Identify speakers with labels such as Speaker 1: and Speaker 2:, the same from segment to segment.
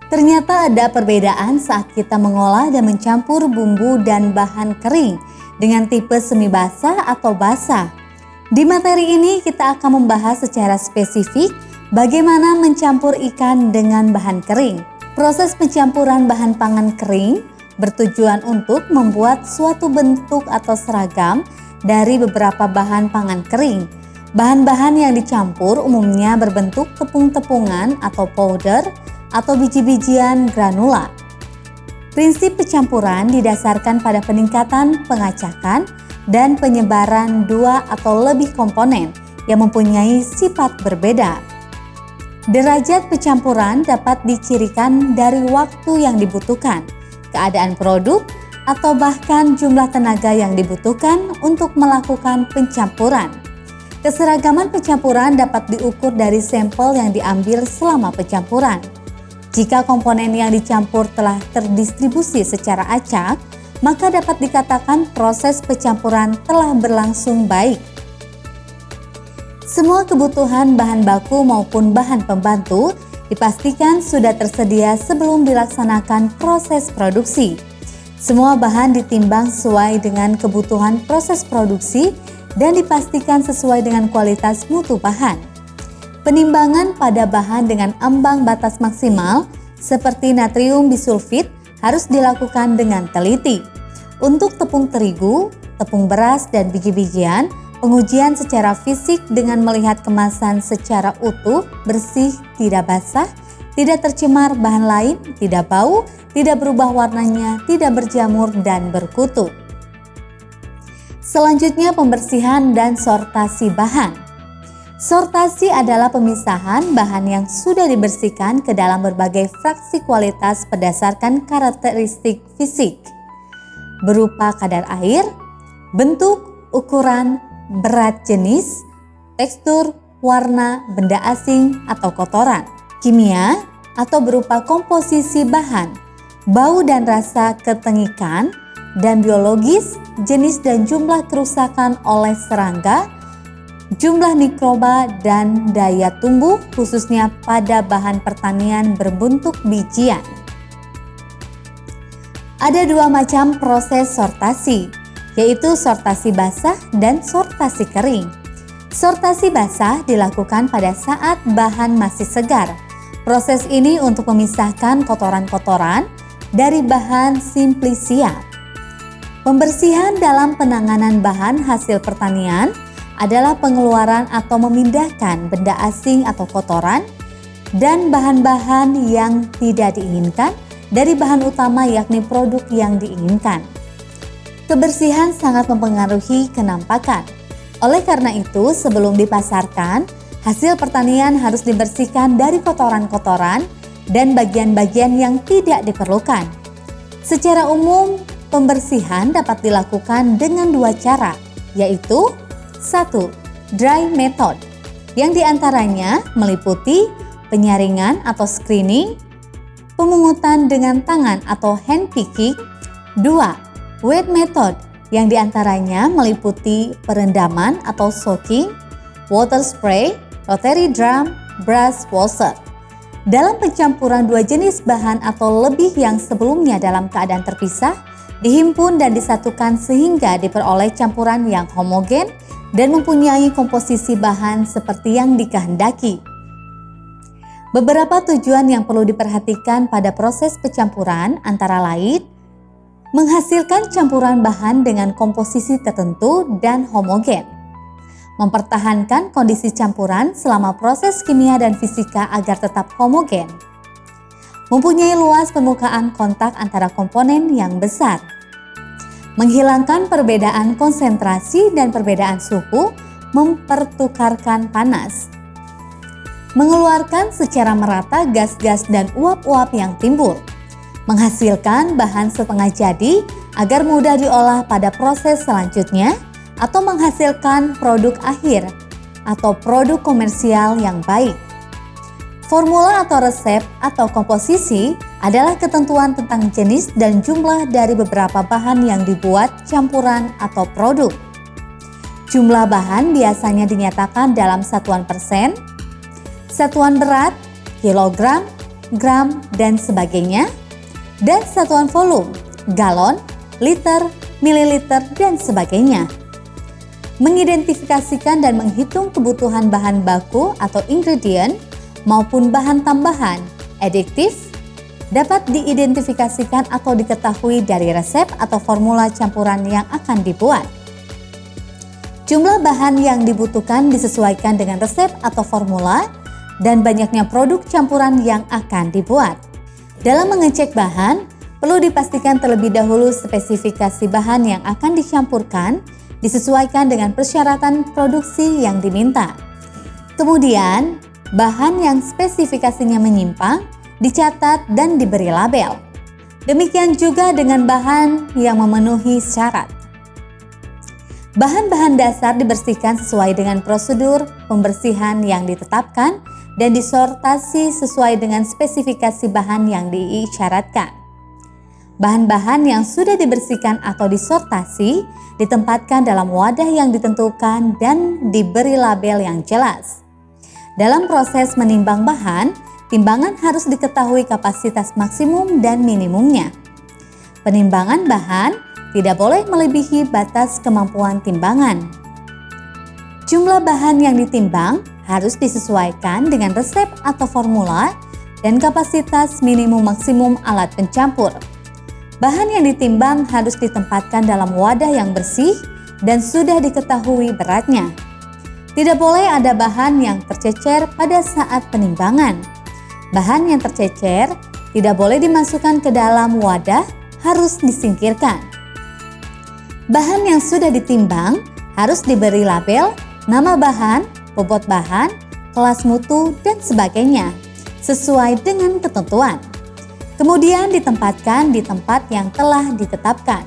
Speaker 1: Ternyata ada perbedaan saat kita mengolah dan mencampur bumbu dan bahan kering dengan tipe semi basah atau basah. Di materi ini kita akan membahas secara spesifik bagaimana mencampur ikan dengan bahan kering. Proses pencampuran bahan pangan kering bertujuan untuk membuat suatu bentuk atau seragam dari beberapa bahan pangan kering. Bahan-bahan yang dicampur umumnya berbentuk tepung-tepungan atau powder atau biji-bijian granula. Prinsip pencampuran didasarkan pada peningkatan pengacakan dan penyebaran dua atau lebih komponen yang mempunyai sifat berbeda. Derajat pencampuran dapat dicirikan dari waktu yang dibutuhkan, keadaan produk, atau bahkan jumlah tenaga yang dibutuhkan untuk melakukan pencampuran. Keseragaman pencampuran dapat diukur dari sampel yang diambil selama pencampuran. Jika komponen yang dicampur telah terdistribusi secara acak, maka dapat dikatakan proses pencampuran telah berlangsung baik. Semua kebutuhan bahan baku maupun bahan pembantu dipastikan sudah tersedia sebelum dilaksanakan proses produksi. Semua bahan ditimbang sesuai dengan kebutuhan proses produksi dan dipastikan sesuai dengan kualitas mutu bahan. Penimbangan pada bahan dengan ambang batas maksimal seperti natrium bisulfit harus dilakukan dengan teliti. Untuk tepung terigu, tepung beras, dan biji-bijian, pengujian secara fisik dengan melihat kemasan secara utuh, bersih, tidak basah, tidak tercemar bahan lain, tidak bau, tidak berubah warnanya, tidak berjamur, dan berkutu. Selanjutnya pembersihan dan sortasi bahan. Sortasi adalah pemisahan bahan yang sudah dibersihkan ke dalam berbagai fraksi kualitas berdasarkan karakteristik fisik, berupa kadar air, bentuk, ukuran, berat jenis, tekstur, warna, benda asing atau kotoran, kimia atau berupa komposisi bahan, bau dan rasa ketengikan, dan biologis, jenis dan jumlah kerusakan oleh serangga, jumlah mikroba dan daya tumbuh khususnya pada bahan pertanian berbentuk bijian. Ada dua macam proses sortasi, yaitu sortasi basah dan sortasi kering. Sortasi basah dilakukan pada saat bahan masih segar. Proses ini untuk memisahkan kotoran-kotoran dari bahan simply siap. Pembersihan dalam penanganan bahan hasil pertanian adalah pengeluaran atau memindahkan benda asing atau kotoran dan bahan-bahan yang tidak diinginkan dari bahan utama yakni produk yang diinginkan. Kebersihan sangat mempengaruhi kenampakan. Oleh karena itu, sebelum dipasarkan, hasil pertanian harus dibersihkan dari kotoran-kotoran dan bagian-bagian yang tidak diperlukan. Secara umum, pembersihan dapat dilakukan dengan dua cara, yaitu 1. Dry method, yang diantaranya meliputi penyaringan atau screening, pemungutan dengan tangan atau hand picking. 2. Wet method, yang diantaranya meliputi perendaman atau soaking, water spray, rotary drum, brush washer. Dalam pencampuran dua jenis bahan atau lebih yang sebelumnya dalam keadaan terpisah, dihimpun dan disatukan sehingga diperoleh campuran yang homogen dan mempunyai komposisi bahan seperti yang dikehendaki. Beberapa tujuan yang perlu diperhatikan pada proses pencampuran antara lain menghasilkan campuran bahan dengan komposisi tertentu dan homogen, mempertahankan kondisi campuran selama proses kimia dan fisika agar tetap homogen, mempunyai luas permukaan kontak antara komponen yang besar, menghilangkan perbedaan konsentrasi dan perbedaan suhu, mempertukarkan panas, mengeluarkan secara merata gas-gas dan uap-uap yang timbul, menghasilkan bahan setengah jadi agar mudah diolah pada proses selanjutnya, atau menghasilkan produk akhir atau produk komersial yang baik. Formula atau resep atau komposisi adalah ketentuan tentang jenis dan jumlah dari beberapa bahan yang dibuat campuran atau produk. Jumlah bahan biasanya dinyatakan dalam satuan persen, satuan berat, kilogram, gram, dan sebagainya, dan satuan volume, galon, liter, mililiter, dan sebagainya. Mengidentifikasikan dan menghitung kebutuhan bahan baku atau ingredient maupun bahan tambahan, additif, dapat diidentifikasikan atau diketahui dari resep atau formula campuran yang akan dibuat. Jumlah bahan yang dibutuhkan disesuaikan dengan resep atau formula dan banyaknya produk campuran yang akan dibuat. Dalam mengecek bahan, perlu dipastikan terlebih dahulu spesifikasi bahan yang akan dicampurkan disesuaikan dengan persyaratan produksi yang diminta. Kemudian, bahan yang spesifikasinya menyimpang dicatat dan diberi label. Demikian juga dengan bahan yang memenuhi syarat. Bahan-bahan dasar dibersihkan sesuai dengan prosedur pembersihan yang ditetapkan dan disortasi sesuai dengan spesifikasi bahan yang diisyaratkan. Bahan-bahan yang sudah dibersihkan atau disortasi ditempatkan dalam wadah yang ditentukan dan diberi label yang jelas. Dalam proses menimbang bahan, timbangan harus diketahui kapasitas maksimum dan minimumnya. Penimbangan bahan tidak boleh melebihi batas kemampuan timbangan. Jumlah bahan yang ditimbang harus disesuaikan dengan resep atau formula dan kapasitas minimum maksimum alat pencampur. Bahan yang ditimbang harus ditempatkan dalam wadah yang bersih dan sudah diketahui beratnya. Tidak boleh ada bahan yang tercecer pada saat penimbangan. Bahan yang tercecer tidak boleh dimasukkan ke dalam wadah, harus disingkirkan. Bahan yang sudah ditimbang harus diberi label, nama bahan, bobot bahan, kelas mutu, dan sebagainya, sesuai dengan ketentuan. Kemudian ditempatkan di tempat yang telah ditetapkan.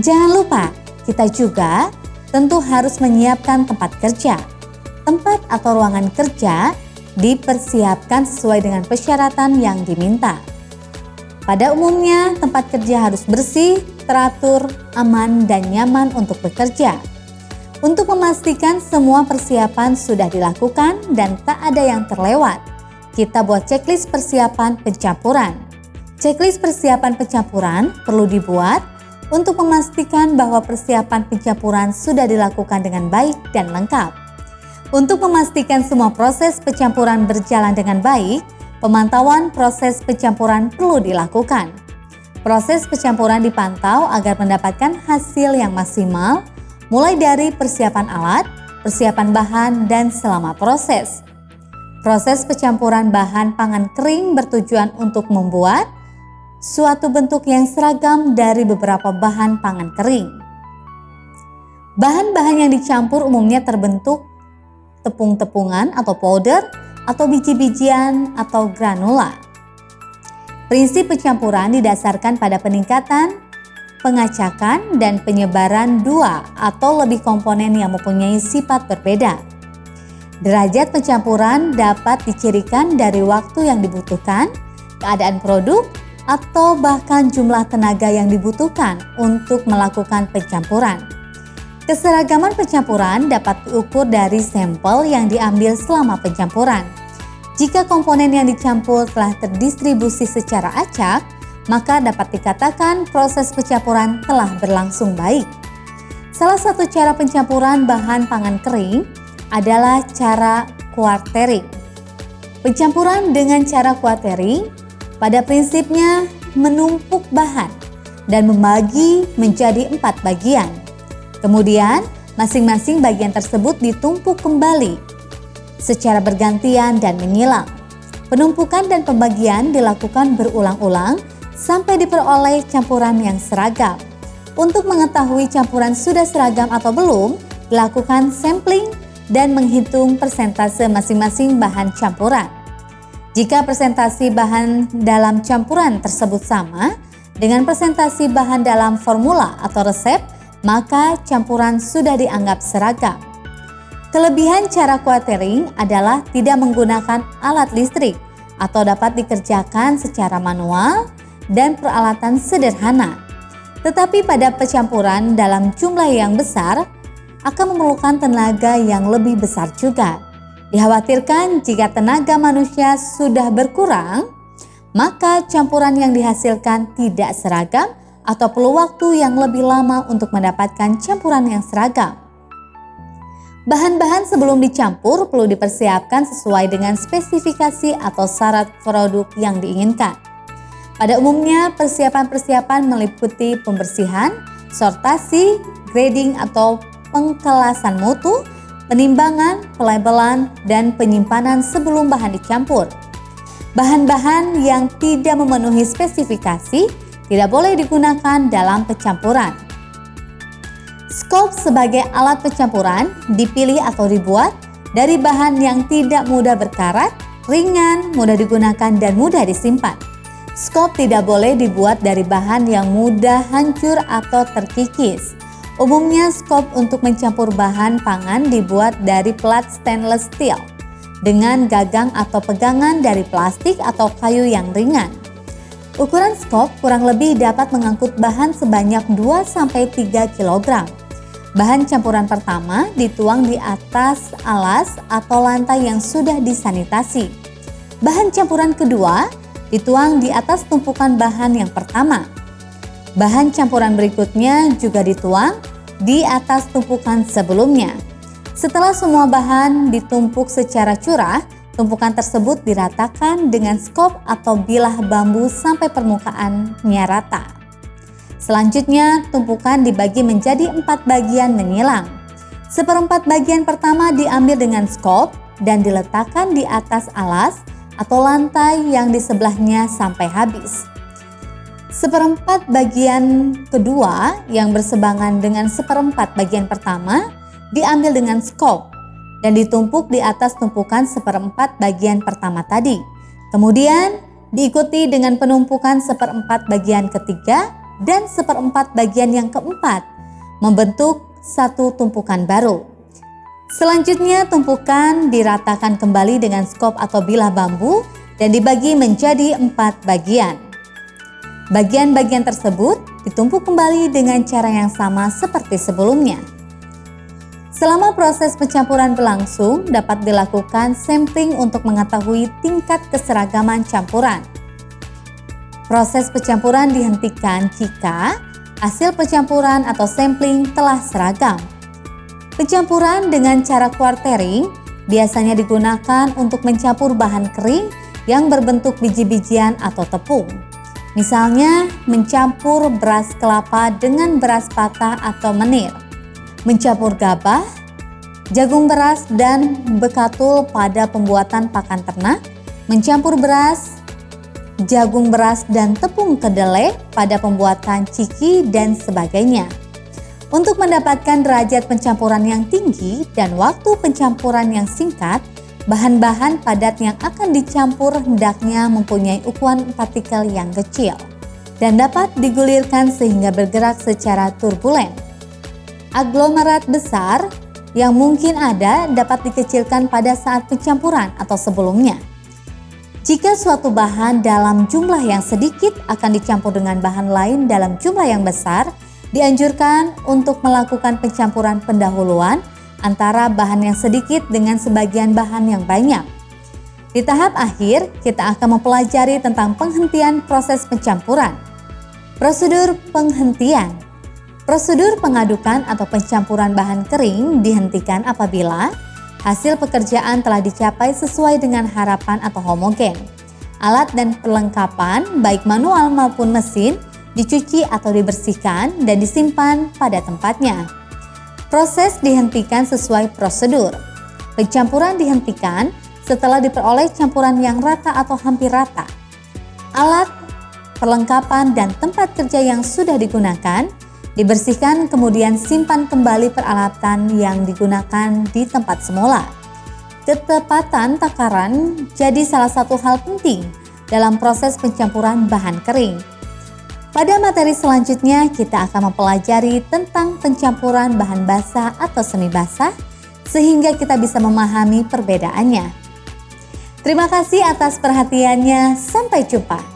Speaker 1: Jangan lupa, kita juga tentu harus menyiapkan tempat kerja. Tempat atau ruangan kerja dipersiapkan sesuai dengan persyaratan yang diminta. Pada umumnya, tempat kerja harus bersih, teratur, aman, dan nyaman untuk bekerja. Untuk memastikan semua persiapan sudah dilakukan dan tak ada yang terlewat, kita buat checklist persiapan pencampuran. Checklist persiapan pencampuran perlu dibuat untuk memastikan bahwa persiapan pencampuran sudah dilakukan dengan baik dan lengkap. Untuk memastikan semua proses pencampuran berjalan dengan baik, pemantauan proses pencampuran perlu dilakukan. Proses pencampuran dipantau agar mendapatkan hasil yang maksimal, mulai dari persiapan alat, persiapan bahan, dan selama proses. Proses pencampuran bahan pangan kering bertujuan untuk membuat suatu bentuk yang seragam dari beberapa bahan pangan kering. Bahan-bahan yang dicampur umumnya terbentuk tepung-tepungan atau powder, atau biji-bijian atau granula. Prinsip pencampuran didasarkan pada peningkatan, pengacakan, dan penyebaran dua atau lebih komponen yang mempunyai sifat berbeda. Derajat pencampuran dapat dicirikan dari waktu yang dibutuhkan, keadaan produk, atau bahkan jumlah tenaga yang dibutuhkan untuk melakukan pencampuran. Keseragaman pencampuran dapat diukur dari sampel yang diambil selama pencampuran. Jika komponen yang dicampur telah terdistribusi secara acak, maka dapat dikatakan proses pencampuran telah berlangsung baik. Salah satu cara pencampuran bahan pangan kering adalah cara quartering. Pencampuran dengan cara quartering pada prinsipnya menumpuk bahan dan membagi menjadi 4 bagian. Kemudian masing-masing bagian tersebut ditumpuk kembali secara bergantian dan menyilang. Penumpukan dan pembagian dilakukan berulang-ulang sampai diperoleh campuran yang seragam. Untuk mengetahui campuran sudah seragam atau belum, dilakukan sampling dan menghitung persentase masing-masing bahan campuran. Jika persentase bahan dalam campuran tersebut sama dengan persentase bahan dalam formula atau resep, maka campuran sudah dianggap seragam. Kelebihan cara quartering adalah tidak menggunakan alat listrik atau dapat dikerjakan secara manual dan peralatan sederhana. Tetapi pada pencampuran dalam jumlah yang besar akan memerlukan tenaga yang lebih besar juga. Dikhawatirkan jika tenaga manusia sudah berkurang, maka campuran yang dihasilkan tidak seragam atau perlu waktu yang lebih lama untuk mendapatkan campuran yang seragam. Bahan-bahan sebelum dicampur perlu dipersiapkan sesuai dengan spesifikasi atau syarat produk yang diinginkan. Pada umumnya, persiapan-persiapan meliputi pembersihan, sortasi, grading atau pengkelasan mutu, penimbangan, pelabelan, dan penyimpanan sebelum bahan dicampur. Bahan-bahan yang tidak memenuhi spesifikasi tidak boleh digunakan dalam pencampuran. Skop sebagai alat pencampuran dipilih atau dibuat dari bahan yang tidak mudah berkarat, ringan, mudah digunakan, dan mudah disimpan. Skop tidak boleh dibuat dari bahan yang mudah hancur atau terkikis. Umumnya skop untuk mencampur bahan pangan dibuat dari plat stainless steel dengan gagang atau pegangan dari plastik atau kayu yang ringan. Ukuran skop kurang lebih dapat mengangkut bahan sebanyak 2-3 kg. Bahan campuran pertama dituang di atas alas atau lantai yang sudah disanitasi. Bahan campuran kedua dituang di atas tumpukan bahan yang pertama. Bahan campuran berikutnya juga dituang di atas tumpukan sebelumnya. Setelah semua bahan ditumpuk secara curah, tumpukan tersebut diratakan dengan skop atau bilah bambu sampai permukaannya rata. Selanjutnya, tumpukan dibagi menjadi 4 bagian menyilang. 1/4 bagian pertama diambil dengan skop dan diletakkan di atas alas atau lantai yang di sebelahnya sampai habis. 1/4 bagian kedua yang bersebangan dengan 1/4 bagian pertama diambil dengan skop dan ditumpuk di atas tumpukan 1/4 bagian pertama tadi. Kemudian diikuti dengan penumpukan 1/4 bagian ketiga dan 1/4 bagian yang keempat, membentuk satu tumpukan baru. Selanjutnya tumpukan diratakan kembali dengan skop atau bilah bambu dan dibagi menjadi 4 bagian. Bagian-bagian tersebut ditumpuk kembali dengan cara yang sama seperti sebelumnya. Selama proses pencampuran berlangsung, dapat dilakukan sampling untuk mengetahui tingkat keseragaman campuran. Proses pencampuran dihentikan jika hasil pencampuran atau sampling telah seragam. Pencampuran dengan cara quartering biasanya digunakan untuk mencampur bahan kering yang berbentuk biji-bijian atau tepung. Misalnya, mencampur beras kelapa dengan beras patah atau menir, mencampur gabah, jagung beras, dan bekatul pada pembuatan pakan ternak, mencampur beras, jagung beras, dan tepung kedelai pada pembuatan ciki, dan sebagainya. Untuk mendapatkan derajat pencampuran yang tinggi dan waktu pencampuran yang singkat, bahan-bahan padat yang akan dicampur hendaknya mempunyai ukuran partikel yang kecil dan dapat digulirkan sehingga bergerak secara turbulen. Aglomerat besar yang mungkin ada dapat dikecilkan pada saat pencampuran atau sebelumnya. Jika suatu bahan dalam jumlah yang sedikit akan dicampur dengan bahan lain dalam jumlah yang besar, dianjurkan untuk melakukan pencampuran pendahuluan antara bahan yang sedikit dengan sebagian bahan yang banyak. Di tahap akhir, kita akan mempelajari tentang penghentian proses pencampuran. Prosedur penghentian. Prosedur pengadukan atau pencampuran bahan kering dihentikan apabila hasil pekerjaan telah dicapai sesuai dengan harapan atau homogen. Alat dan perlengkapan, baik manual maupun mesin, dicuci atau dibersihkan dan disimpan pada tempatnya. Proses dihentikan sesuai prosedur. Pencampuran dihentikan setelah diperoleh campuran yang rata atau hampir rata. Alat, perlengkapan, dan tempat kerja yang sudah digunakan dibersihkan, kemudian simpan kembali peralatan yang digunakan di tempat semula. Ketepatan takaran jadi salah satu hal penting dalam proses pencampuran bahan kering. Pada materi selanjutnya kita akan mempelajari tentang pencampuran bahan basah atau semi basah sehingga kita bisa memahami perbedaannya. Terima kasih atas perhatiannya, sampai jumpa.